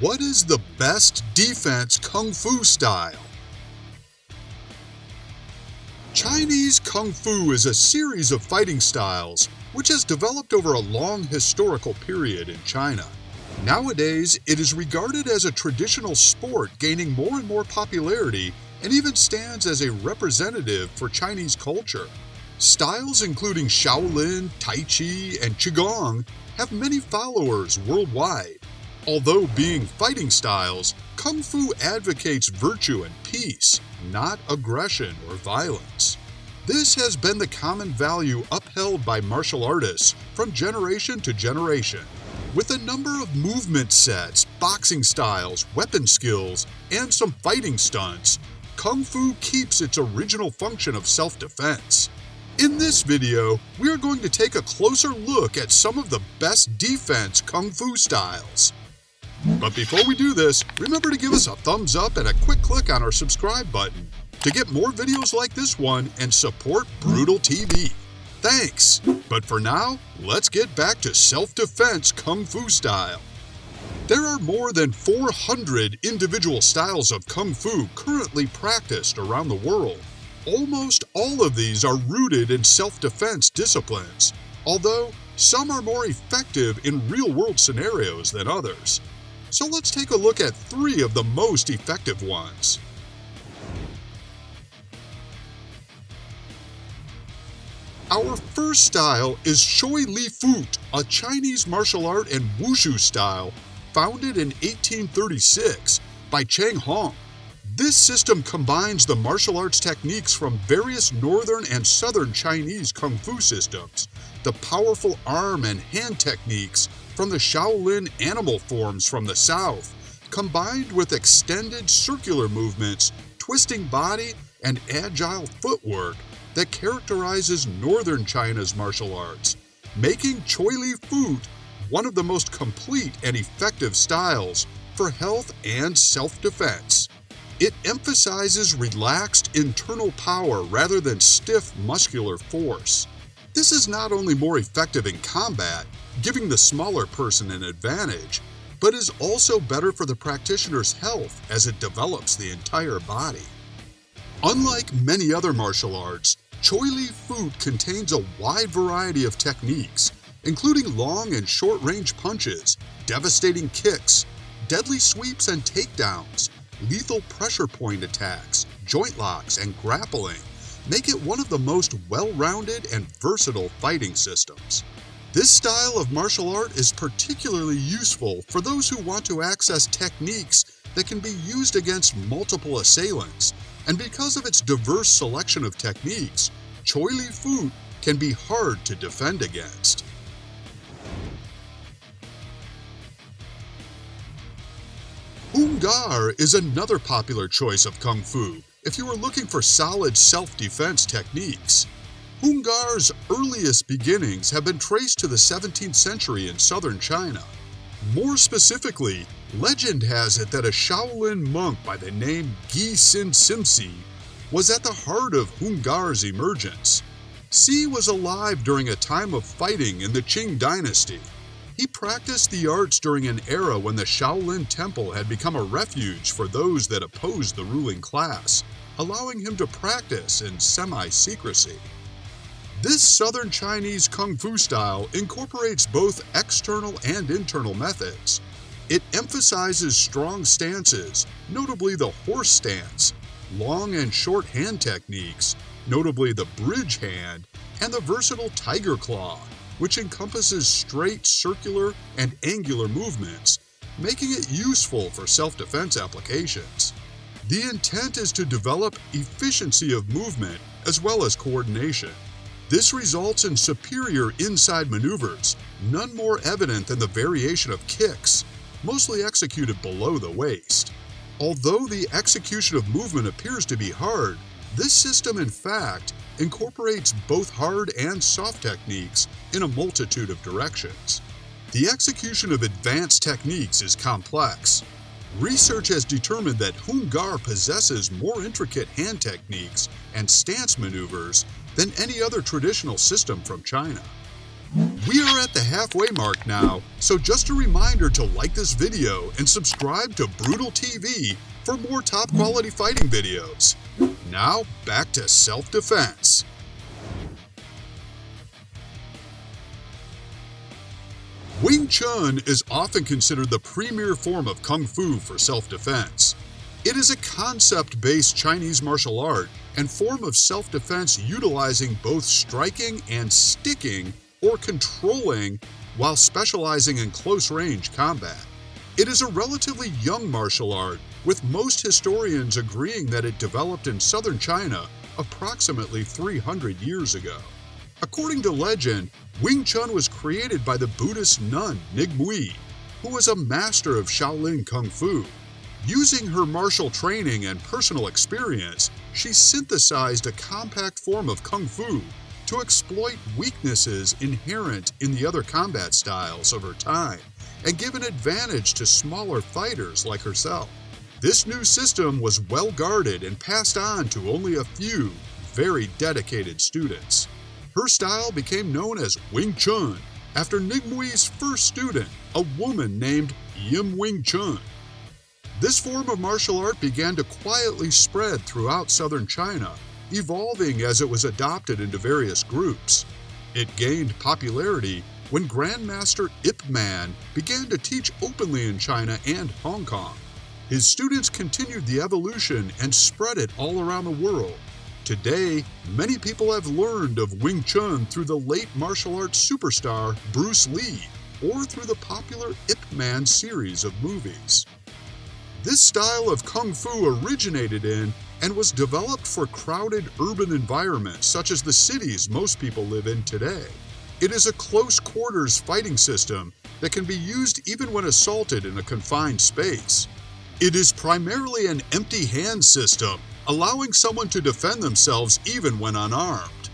What is the best defense kung fu style? Chinese kung fu is a series of fighting styles which has developed over a long historical period in China. Nowadays, it is regarded as a traditional sport gaining more and more popularity and even stands as a representative for Chinese culture. Styles including Shaolin, Tai Chi, and Qigong have many followers worldwide. Although being fighting styles, Kung Fu advocates virtue and peace, not aggression or violence. This has been the common value upheld by martial artists from generation to generation. With a number of movement sets, boxing styles, weapon skills, and some fighting stunts, Kung Fu keeps its original function of self-defense. In this video, we are going to take a closer look at some of the best defense Kung Fu styles. But before we do this, remember to give us a thumbs up and a quick click on our subscribe button to get more videos like this one and support Brutal TV. Thanks! But for now, let's get back to self-defense Kung Fu style. There are more than 400 individual styles of Kung Fu currently practiced around the world. Almost all of these are rooted in self-defense disciplines, although some are more effective in real-world scenarios than others. So let's take a look at 3 of the most effective ones. Our first style is Choi Li Fut, a Chinese martial art and wushu style founded in 1836 by Cheng Hong. This system combines the martial arts techniques from various northern and southern Chinese kung fu systems, the powerful arm and hand techniques from the Shaolin animal forms from the south, combined with extended circular movements, twisting body, and agile footwork that characterizes northern China's martial arts, making Choi Li Fut one of the most complete and effective styles for health and self-defense. It emphasizes relaxed internal power rather than stiff muscular force. This is not only more effective in combat, giving the smaller person an advantage, but is also better for the practitioner's health as it develops the entire body. Unlike many other martial arts, Choi Li Fut contains a wide variety of techniques, including long and short-range punches, devastating kicks, deadly sweeps and takedowns, lethal pressure point attacks, joint locks, and grappling make it one of the most well-rounded and versatile fighting systems. This style of martial art is particularly useful for those who want to access techniques that can be used against multiple assailants, and because of its diverse selection of techniques, Choi Li Fut can be hard to defend against. Hung Gar is another popular choice of Kung Fu if you are looking for solid self-defense techniques. Hung Gar's earliest beginnings have been traced to the 17th century in southern China. More specifically, legend has it that a Shaolin monk by the name Gi Sin Simsi was at the heart of Hung Gar's emergence. Si was alive during a time of fighting in the Qing dynasty. He practiced the arts during an era when the Shaolin Temple had become a refuge for those that opposed the ruling class, allowing him to practice in semi-secrecy. This southern Chinese Kung Fu style incorporates both external and internal methods. It emphasizes strong stances, notably the horse stance, long and short hand techniques, notably the bridge hand, and the versatile tiger claw, which encompasses straight, circular, and angular movements, making it useful for self-defense applications. The intent is to develop efficiency of movement as well as coordination. This results in superior inside maneuvers, none more evident than the variation of kicks, mostly executed below the waist. Although the execution of movement appears to be hard, this system in fact incorporates both hard and soft techniques in a multitude of directions. The execution of advanced techniques is complex. Research has determined that Hung Gar possesses more intricate hand techniques and stance maneuvers than any other traditional system from China. We are at the halfway mark now, so just a reminder to like this video and subscribe to Brutal TV for more top quality fighting videos. Now, back to self-defense. Wing Chun is often considered the premier form of Kung Fu for self-defense. It is a concept-based Chinese martial art and form of self-defense utilizing both striking and sticking or controlling while specializing in close-range combat. It is a relatively young martial art, with most historians agreeing that it developed in southern China approximately 300 years ago. According to legend, Wing Chun was created by the Buddhist nun Ningmui, who was a master of Shaolin Kung Fu. Using her martial training and personal experience, she synthesized a compact form of Kung Fu to exploit weaknesses inherent in the other combat styles of her time and give an advantage to smaller fighters like herself. This new system was well guarded and passed on to only a few very dedicated students. Her style became known as Wing Chun after Ningmui's first student, a woman named Yim Wing Chun. This form of martial art began to quietly spread throughout southern China, evolving as it was adopted into various groups. It gained popularity when Grandmaster Ip Man began to teach openly in China and Hong Kong. His students continued the evolution and spread it all around the world. Today, many people have learned of Wing Chun through the late martial arts superstar Bruce Lee or through the popular Ip Man series of movies. This style of Kung Fu originated in and was developed for crowded urban environments such as the cities most people live in today. It is a close quarters fighting system that can be used even when assaulted in a confined space. It is primarily an empty hand system, allowing someone to defend themselves even when unarmed.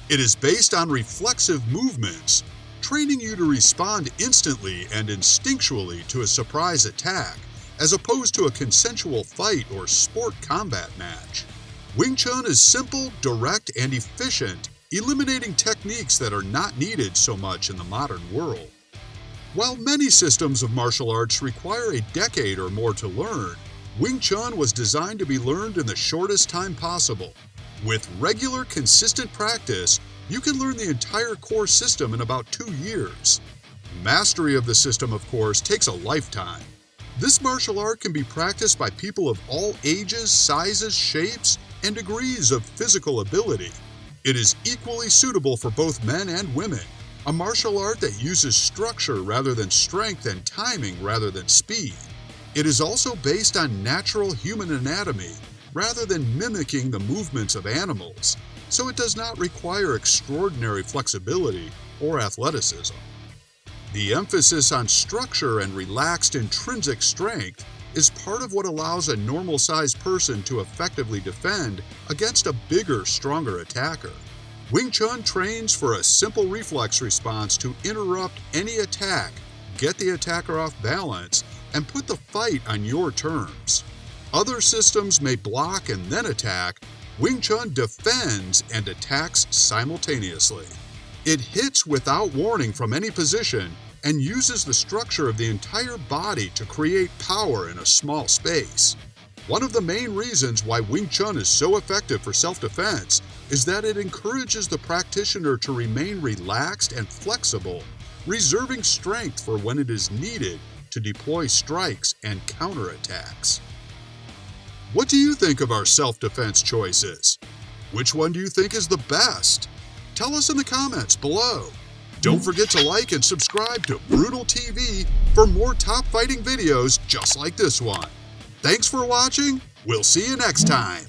It is based on reflexive movements, training you to respond instantly and instinctually to a surprise attack, as opposed to a consensual fight or sport combat match. Wing Chun is simple, direct, and efficient, eliminating techniques that are not needed so much in the modern world. While many systems of martial arts require a decade or more to learn, Wing Chun was designed to be learned in the shortest time possible. With regular, consistent practice, you can learn the entire core system in about 2 years. Mastery of the system, of course, takes a lifetime. This martial art can be practiced by people of all ages, sizes, shapes, and degrees of physical ability. It is equally suitable for both men and women, a martial art that uses structure rather than strength and timing rather than speed. It is also based on natural human anatomy rather than mimicking the movements of animals, so it does not require extraordinary flexibility or athleticism. The emphasis on structure and relaxed intrinsic strength is part of what allows a normal-sized person to effectively defend against a bigger, stronger attacker. Wing Chun trains for a simple reflex response to interrupt any attack, get the attacker off balance, and put the fight on your terms. Other systems may block and then attack. Wing Chun defends and attacks simultaneously. It hits without warning from any position and uses the structure of the entire body to create power in a small space. One of the main reasons why Wing Chun is so effective for self-defense is that it encourages the practitioner to remain relaxed and flexible, reserving strength for when it is needed to deploy strikes and counterattacks. What do you think of our self-defense choices? Which one do you think is the best? Tell us in the comments below. Don't forget to like and subscribe to Brutal TV for more top fighting videos just like this one. Thanks for watching. We'll see you next time.